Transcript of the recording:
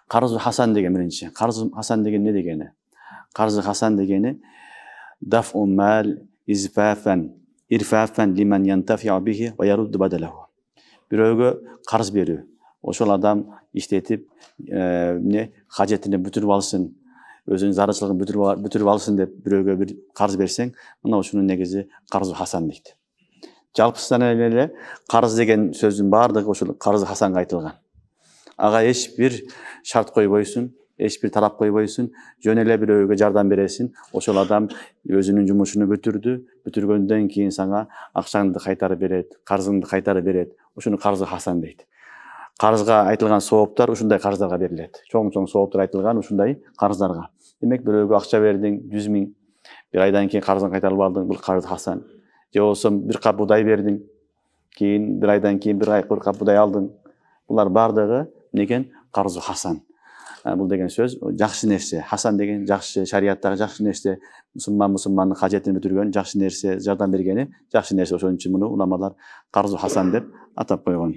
Карзу Хасан деген биринчи. Карзу Хасан деген не дегени? Карзу Хасан дегени дафу мал изфафан ирфафан лиман янтафиу бихи ва ярудду бадалаху. Бирөөгө карыз берүү. Ошол адам иштетип, эмне кажетине бүтүрүп алсын, өзүнүн зарылчылыгын бүтүрүп алсын деп бирөөгө бир карыз берсең, мына ушунун негизи карзу Хасан дейт. Жалпысынан эле карыз деген сөздүн баардыгы ошол карзу Хасанга айтылган. Ага эч бир шарт койбойсуң, эч бир талап койбойсуң, жөн эле бирөөгө жардам бересиң, ошол адам өзүнүн жумушуну бүтүргөндөн кийин сага акчаңды кайтарып берет, карзыңды кайтарып берет. Ошону карзу Хасан дейт. Карызга айтылган сооптор ушундай карыздарга берилет. Чоң сооптор айтылган ушундай карыздарга. Демек бирөөгө акча бердиң 100 000, бир айдан кийин карызыңды кайтарып алдың, бул карзу Хасан. Же болбосо бир кап будай бердиң, кийин бир айдан кийин бир кап будай алдың. Булар бардыгы некен карзу Хасан. Бул деген сөз жакшы нерсе. Хасан деген жакшы, шариаттагы жакшы нерсе, мусулмандын кажетин бүтүргөн жакшы нерсе, жардам бергени жакшы нерсе. Ошон үчүн муну уламалар карзу Хасан деп атап койгон.